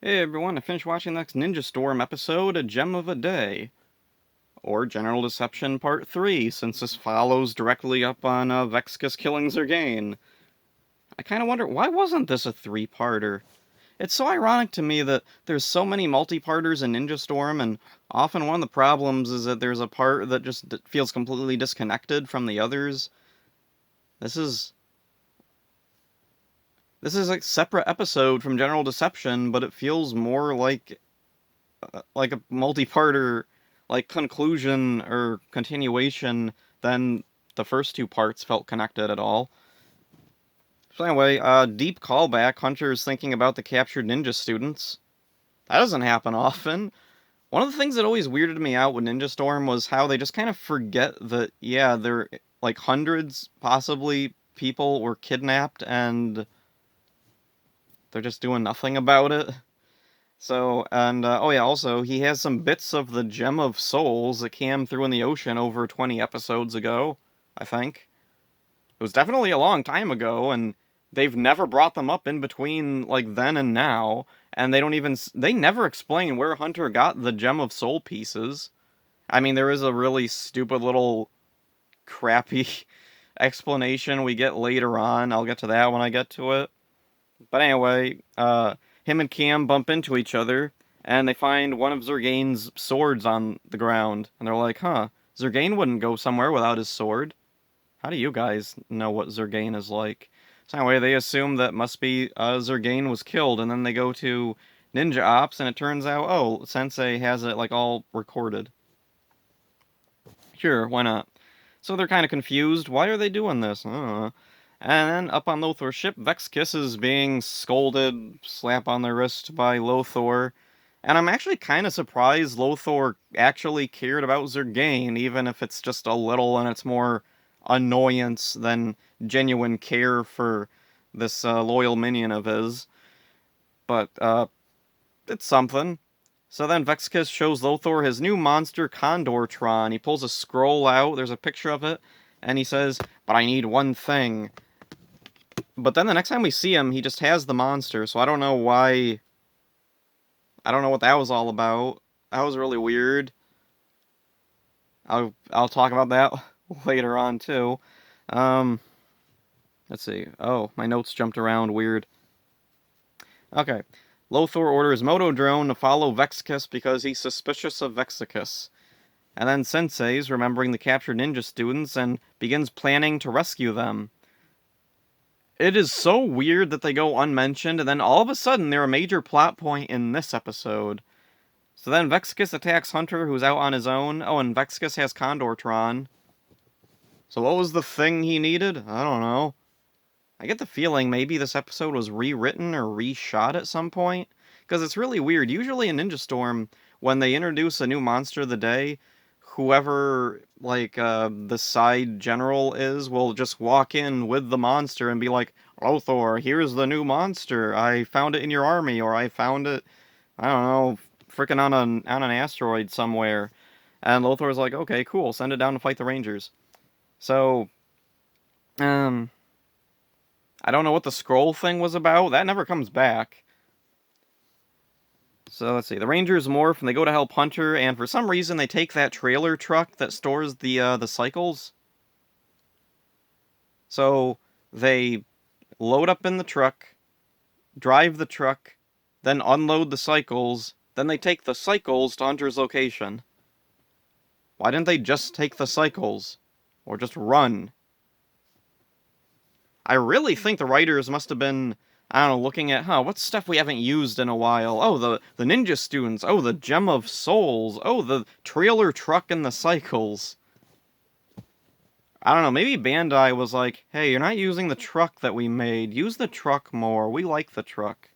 Hey everyone, I finished watching the next Ninja Storm episode, A Gem of a Day, or General Deception Part 3, since this follows directly up on Vexcus killing Zergain. I kind of wonder, why wasn't this a three-parter? It's so ironic to me that there's so many multi-parters in Ninja Storm, and often one of the problems is that there's a part that just feels completely disconnected from the others. This is... This is a separate episode from General Deception, but it feels more like a multi-parter, like conclusion or continuation than the first two parts felt connected at all. So anyway, deep callback. Hunter's thinking about the captured ninja students. That doesn't happen often. One of the things that always weirded me out with Ninja Storm was how they just kind of forget that, yeah, there like hundreds, possibly, people were kidnapped and they're just doing nothing about it. So, and, oh yeah, also, he has some bits of the Gem of Souls that came through in the ocean over 20 episodes ago, I think. It was definitely a long time ago, and they've never brought them up in between, like, then and now, and they never explain where Hunter got the Gem of Soul pieces. I mean, there is a really stupid little crappy explanation we get later on. I'll get to that when I get to it. But anyway, him and Cam bump into each other, and they find one of Zergain's swords on the ground. And they're like, huh, Zergain wouldn't go somewhere without his sword. How do you guys know what Zergain is like? So anyway, they assume that must be Zergain was killed, and then they go to Ninja Ops, and it turns out, oh, Sensei has it, like, all recorded. Sure, why not? So they're kind of confused. Why are they doing this? And then up on Lothor's ship, Vexkiss is being scolded, slap on the wrist by Lothor. And I'm actually kind of surprised Lothor actually cared about Zergain, even if it's just a little and it's more annoyance than genuine care for this loyal minion of his. But it's something. So then Vexkiss shows Lothor his new monster, Condortron. He pulls a scroll out, there's a picture of it, and he says, but I need one thing. But then the next time we see him, he just has the monster, so I don't know why... I don't know what that was all about. That was really weird. I'll talk about that later on, too. Let's see. Oh, my notes jumped around weird. Okay. Lothor orders Motodrone to follow Vexkiss because he's suspicious of Vexicus. And then Sensei's remembering the captured ninja students and begins planning to rescue them. It is so weird that they go unmentioned, and then all of a sudden they're a major plot point in this episode. So then Vexicus attacks Hunter, who's out on his own. Oh, and Vexicus has Condortron. So what was the thing he needed? I don't know. I get the feeling maybe this episode was rewritten or reshot at some point. Because it's really weird. Usually in Ninja Storm, when they introduce a new monster of the day, whoever, like, the side general is, will just walk in with the monster and be like, Lothor, here's the new monster. I found it in your army, or I found it, I don't know, freaking on an asteroid somewhere. And Lothor's like, okay, cool, send it down to fight the Rangers. So, I don't know what the scroll thing was about. That never comes back. So let's see. The Rangers morph and they go to help Hunter, and for some reason they take that trailer truck that stores the cycles. So they load up in the truck, drive the truck, then unload the cycles, then they take the cycles to Hunter's location. Why didn't they just take the cycles? Or just run? I really think the writers must have been, I don't know, looking at, what stuff we haven't used in a while? Oh, the ninja students. Oh, the Gem of Souls. Oh, the trailer truck and the cycles. I don't know, maybe Bandai was like, hey, you're not using the truck that we made. Use the truck more. We like the truck.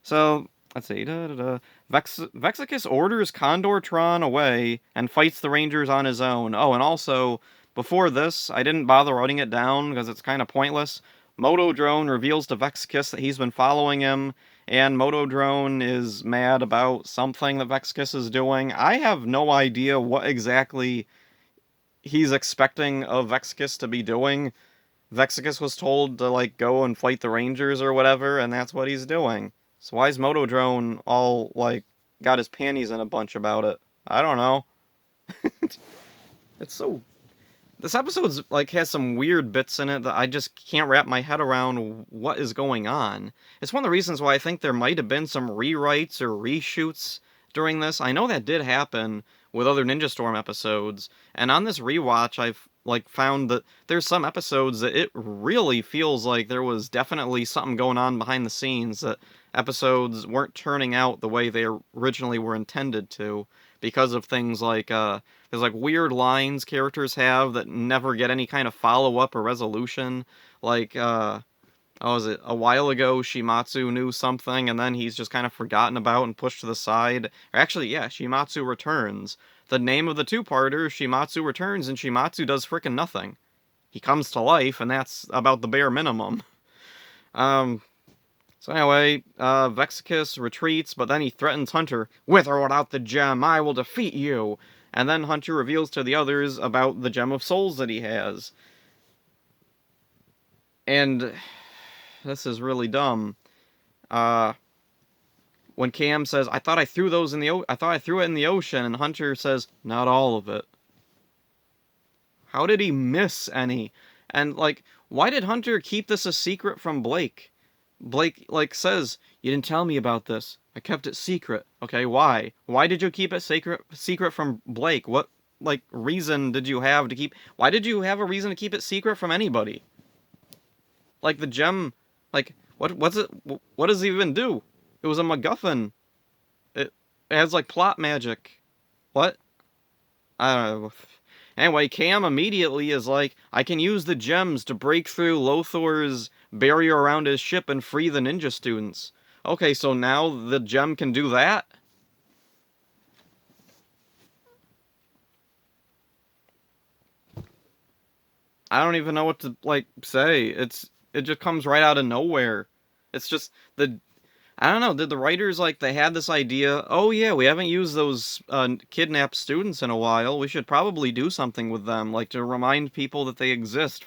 So, let's see. Vexicus orders Condortron away and fights the Rangers on his own. Oh, and also, before this, I didn't bother writing it down because it's kind of pointless. Motodrone reveals to Vexkiss that he's been following him, and Motodrone is mad about something that Vexkiss is doing. I have no idea what exactly he's expecting of Vexkiss to be doing. Vexicus was told to, like, go and fight the Rangers or whatever, and that's what he's doing. So why is Motodrone all, like, got his panties in a bunch about it? I don't know. It's so... This episode's, like, has some weird bits in it that I just can't wrap my head around what is going on. It's one of the reasons why I think there might have been some rewrites or reshoots during this. I know that did happen with other Ninja Storm episodes, and on this rewatch, I've, like, found that there's some episodes that it really feels like there was definitely something going on behind the scenes, that episodes weren't turning out the way they originally were intended to, because of things like, there's like weird lines characters have that never get any kind of follow-up or resolution. Like, oh, was it a while ago Shimatsu knew something and then he's just kind of forgotten about and pushed to the side. Or actually, yeah, Shimatsu returns. The name of the two-parter, Shimatsu returns, and Shimatsu does frickin' nothing. He comes to life, and that's about the bare minimum. Um, so anyway, Vexicus retreats, but then he threatens Hunter, "With or without the gem, I will defeat you!" And then Hunter reveals to the others about the Gem of Souls that he has. And this is really dumb. When Cam says, I thought I threw it in the ocean," and Hunter says, "Not all of it." How did he miss any? And, like, why did Hunter keep this a secret from Blake? Blake, like, says, "You didn't tell me about this. I kept it secret." Okay, why? Why did you keep it secret from Blake? What, like, reason did you have to keep... Why did you have a reason to keep it secret from anybody? Like, the gem... Like, what's it... What does it even do? It was a MacGuffin. It has, like, plot magic. What? I don't know. Anyway, Cam immediately is like, "I can use the gems to break through Lothor's barrier around his ship and free the ninja students." Okay, so now the gem can do that? I don't even know what to, like, say. It just comes right out of nowhere. It's just the... I don't know, did the writers, like, they had this idea, "Oh yeah, we haven't used those kidnapped students in a while, we should probably do something with them, like, to remind people that they exist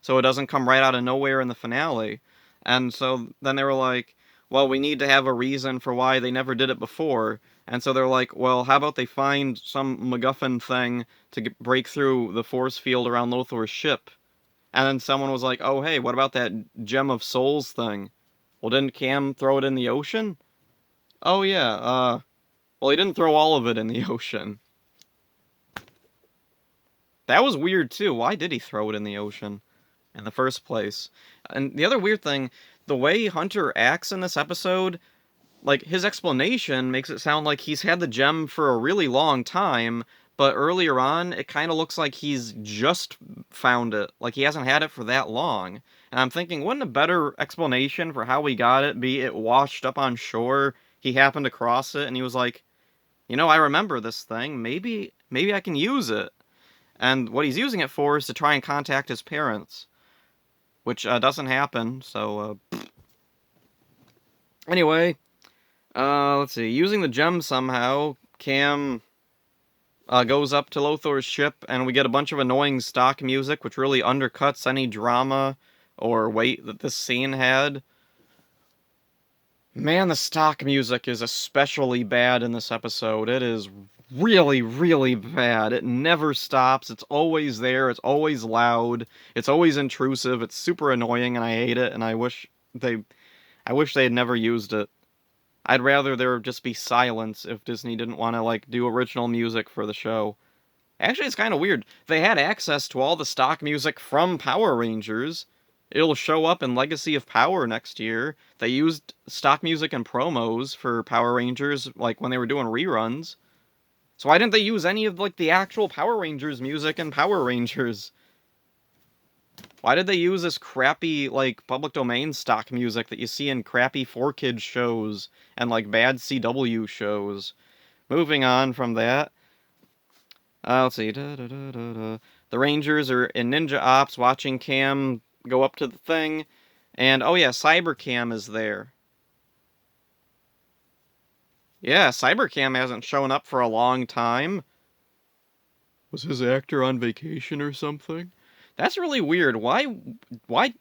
so it doesn't come right out of nowhere in the finale." And so then they were like, "Well, we need to have a reason for why they never did it before." And so they're like, "Well, how about they find some MacGuffin thing to break through the force field around Lothor's ship?" And then someone was like, "Oh hey, what about that Gem of Souls thing?" Well, didn't Cam throw it in the ocean? Oh yeah, well, he didn't throw all of it in the ocean. That was weird too. Why did he throw it in the ocean in the first place? And the other weird thing, the way Hunter acts in this episode, like, his explanation makes it sound like he's had the gem for a really long time, but earlier on, it kind of looks like he's just found it. Like, he hasn't had it for that long. And I'm thinking, wouldn't a better explanation for how he got it be it washed up on shore, he happened to cross it, and he was like, I remember this thing, maybe I can use it. And what he's using it for is to try and contact his parents, which doesn't happen, so, Anyway, let's see. Using the gem somehow, Cam goes up to Lothor's ship, and we get a bunch of annoying stock music, which really undercuts any drama or weight that this scene had. Man, the stock music is especially bad in this episode. It is really, really bad. It never stops. It's always there. It's always loud. It's always intrusive. It's super annoying, and I hate it, and I wish they had never used it. I'd rather there just be silence if Disney didn't want to, like, do original music for the show. Actually, it's kind of weird. They had access to all the stock music from Power Rangers. It'll show up in Legacy of Power next year. They used stock music and promos for Power Rangers, like, when they were doing reruns. So why didn't they use any of, like, the actual Power Rangers music in Power Rangers? Why did they use this crappy, like, public domain stock music that you see in crappy 4Kids shows and, like, bad CW shows? Moving on from that. Let's see. The Rangers are in Ninja Ops watching Cam go up to the thing. And, oh yeah, Cybercam is there. Yeah, Cybercam hasn't shown up for a long time. Was his actor on vacation or something? That's really weird. Why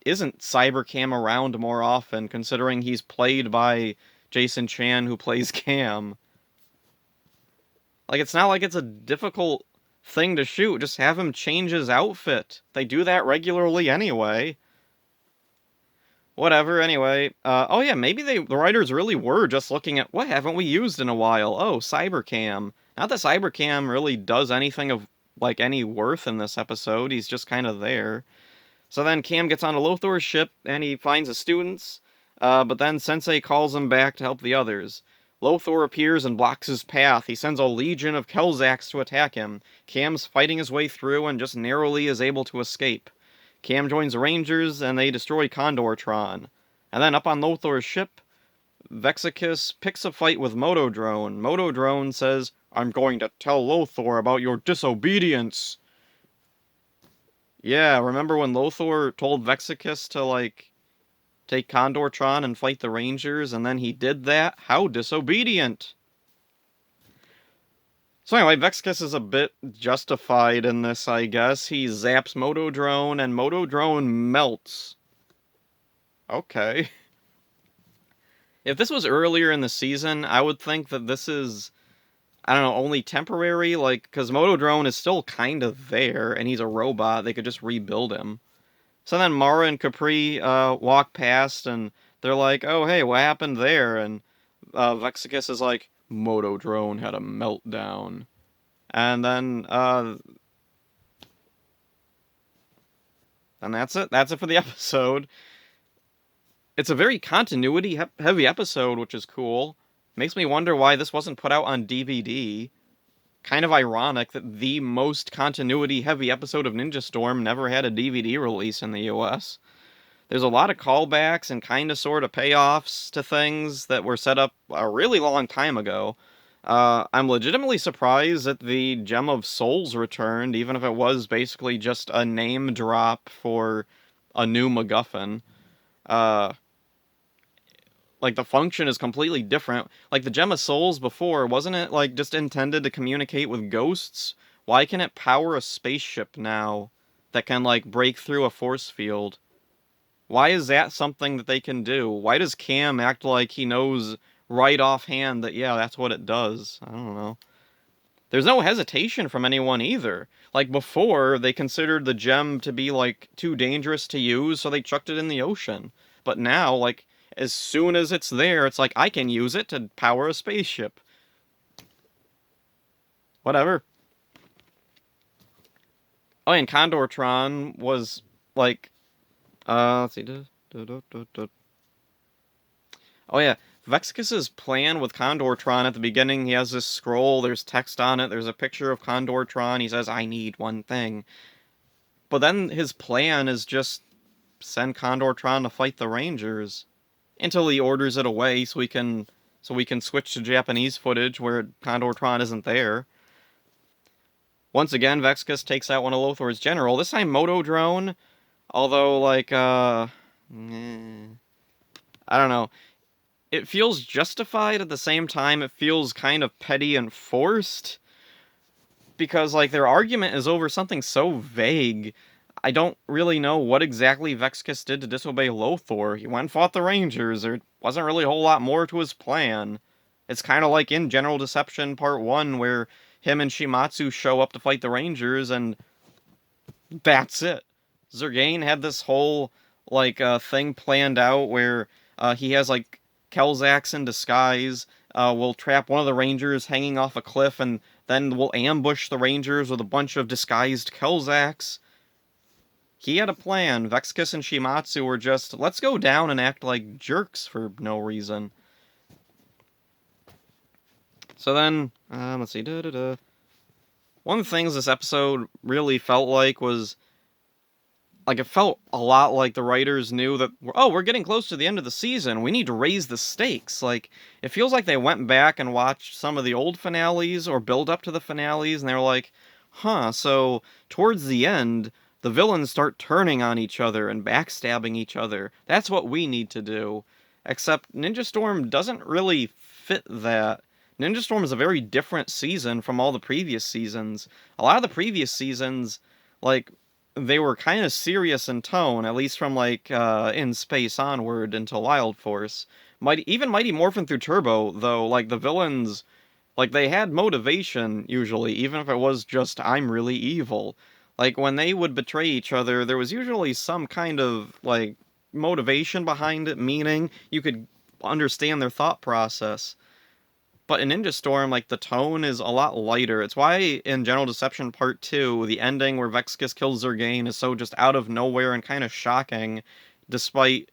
isn't Cybercam around more often, considering he's played by Jason Chan, who plays Cam. Like, it's not like it's a difficult thing to shoot. Just have him change his outfit. They do that regularly anyway. Whatever, anyway. Oh yeah, maybe the writers really were just looking at, what haven't we used in a while? Oh, Cybercam. Not that Cybercam really does anything of, like, any worth in this episode. He's just kind of there. So then Cam gets on a Lothor's ship, and he finds the students, but then Sensei calls him back to help the others. Lothor appears and blocks his path. He sends a legion of Kelzacs to attack him. Cam's fighting his way through and just narrowly is able to escape. Cam joins the Rangers, and they destroy Condortron. And then up on Lothor's ship, Vexicus picks a fight with Motodrone. Motodrone says, "I'm going to tell Lothor about your disobedience." Yeah, remember when Lothor told Vexicus to, like, take Condortron and fight the Rangers, and then he did that? How disobedient! So anyway, Vexicus is a bit justified in this, I guess. He zaps Motodrone, and Motodrone melts. Okay. If this was earlier in the season, I would think that this is, I don't know, only temporary, like, because Motodrone is still kind of there, and he's a robot. They could just rebuild him. So then Mara and Capri walk past, and they're like, "Oh, hey, what happened there?" And Vexicus is like, "Motodrone had a meltdown." And then that's it. That's it for the episode. It's a very continuity-heavy episode, which is cool. Makes me wonder why this wasn't put out on DVD. Kind of ironic that the most continuity-heavy episode of Ninja Storm never had a DVD release in the US. There's a lot of callbacks and kind of sort of payoffs to things that were set up a really long time ago. I'm legitimately surprised that the Gem of Souls returned, even if it was basically just a name drop for a new MacGuffin. Like, the function is completely different. Like, the Gem of Souls before, wasn't it, like, just intended to communicate with ghosts? Why can it power a spaceship now that can, like, break through a force field? Why is that something that they can do? Why does Cam act like he knows right offhand that, yeah, that's what it does? I don't know. There's no hesitation from anyone either. Like, before, they considered the gem to be, like, too dangerous to use, so they chucked it in the ocean. But now, like, as soon as it's there, it's like, I can use it to power a spaceship. Whatever. Oh, and Condortron was, like, let's see. Oh, yeah. Vexicus's plan with Condortron at the beginning, he has this scroll, there's text on it, there's a picture of Condortron, he says, "I need one thing." But then his plan is just send Condortron to fight the Rangers until he orders it away so we can switch to Japanese footage where Condortron isn't there. Once again, Vexicus takes out one of Lothor's general, this time Motodrone, although, like, I don't know. It feels justified at the same time. It feels kind of petty and forced. Because, like, their argument is over something so vague. I don't really know what exactly Vexicus did to disobey Lothor. He went and fought the Rangers. There wasn't really a whole lot more to his plan. It's kind of like in General Deception Part 1, where him and Shimatsu show up to fight the Rangers, and that's it. Zergain had this whole, like, thing planned out where he has, like, Kelzacs in disguise will trap one of the Rangers hanging off a cliff, and then will ambush the Rangers with a bunch of disguised Kelzacs. He had a plan. Vexicus and Shimatsu were just, let's go down and act like jerks for no reason. So then, let's see. One of the things this episode really felt like was, like, it felt a lot like the writers knew that, oh, we're getting close to the end of the season, we need to raise the stakes. Like, it feels like they went back and watched some of the old finales or build up to the finales, and they were like, so towards the end, the villains start turning on each other and backstabbing each other. That's what we need to do. Except Ninja Storm doesn't really fit that. Ninja Storm is a very different season from all the previous seasons. A lot of the previous seasons, like, they were kind of serious in tone, at least from, like, In Space onward into Wild Force. Mighty Morphin through Turbo, though, like, the villains, like, they had motivation, usually, even if it was just, I'm really evil. Like, when they would betray each other, there was usually some kind of, like, motivation behind it, meaning you could understand their thought process. But in Ninja Storm, like, the tone is a lot lighter. It's why in General Deception Part 2, the ending where Vexkis kills Zergain is so just out of nowhere and kind of shocking, despite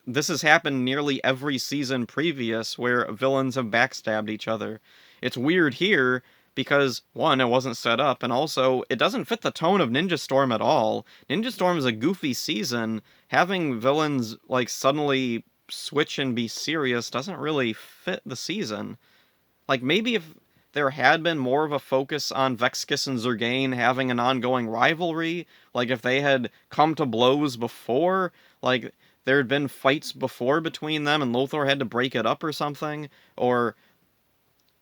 this has happened nearly every season previous where villains have backstabbed each other. It's weird here because, one, it wasn't set up, and also, it doesn't fit the tone of Ninja Storm at all. Ninja Storm is a goofy season. Having villains, like, suddenly switch and be serious doesn't really fit the season. Like, maybe if there had been more of a focus on Vexkis and Zergain having an ongoing rivalry, like if they had come to blows before, like there had been fights before between them and Lothor had to break it up or something, or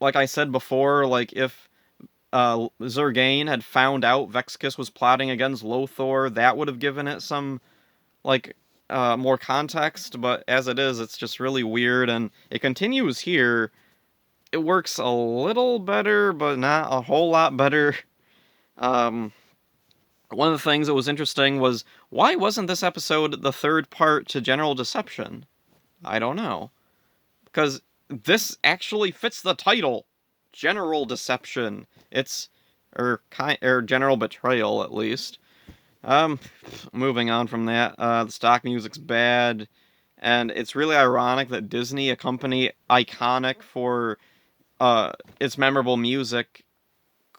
like I said before, like if Zergain had found out Vexkis was plotting against Lothor, that would have given it some, like, more context, but as it is, it's just really weird, and it continues here. It works a little better, but not a whole lot better. Um, One of the things that was interesting was, why wasn't this episode the third part to General Deception? I don't know. Because this actually fits the title. General Deception. It's, or General Betrayal, at least. Moving on from that, the stock music's bad, and it's really ironic that Disney, a company iconic for its memorable music,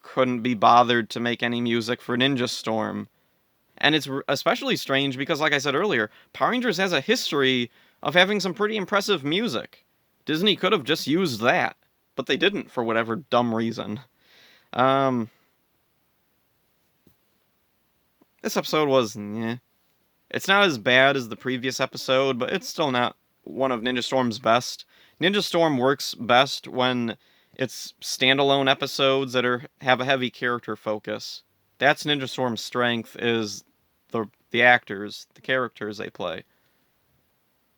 couldn't be bothered to make any music for Ninja Storm. And it's especially strange because, like I said earlier, Power Rangers has a history of having some pretty impressive music. Disney could have just used that, but they didn't for whatever dumb reason. This episode was, it's not as bad as the previous episode, but it's still not one of Ninja Storm's best. Ninja Storm works best when it's standalone episodes that have a heavy character focus. That's Ninja Storm's strength, is the actors, the characters they play.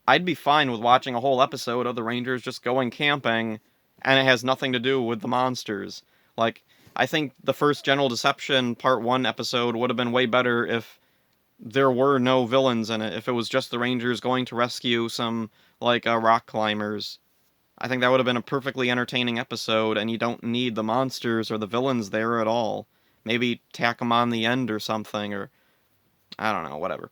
I'd be fine with watching a whole episode of the Rangers just going camping, and it has nothing to do with the monsters. Like, I think the first General Deception Part 1 episode would have been way better if there were no villains in it, if it was just the Rangers going to rescue some, like, rock climbers. I think that would have been a perfectly entertaining episode, and you don't need the monsters or the villains there at all. Maybe tack them on the end or something, or I don't know, whatever.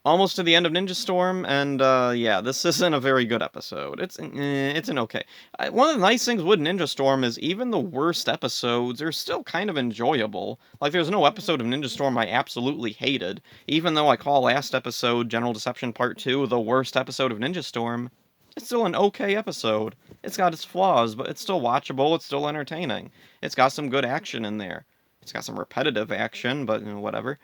Almost to the end of Ninja Storm, and yeah, this isn't a very good episode. It's an okay. One of the nice things with Ninja Storm is even the worst episodes are still kind of enjoyable. Like, there's no episode of Ninja Storm I absolutely hated, even though I call last episode, General Deception Part 2, the worst episode of Ninja Storm. It's still an okay episode. It's got its flaws, but it's still watchable, it's still entertaining. It's got some good action in there. It's got some repetitive action, but whatever.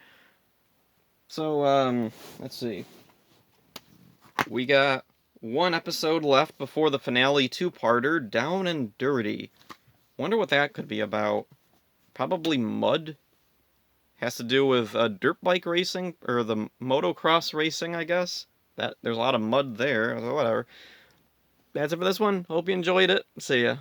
So, let's see. We got one episode left before the finale two-parter, Down and Dirty. Wonder what that could be about. Probably mud? Has to do with dirt bike racing, or the motocross racing, I guess. There's a lot of mud there, so whatever. That's it for this one. Hope you enjoyed it. See ya.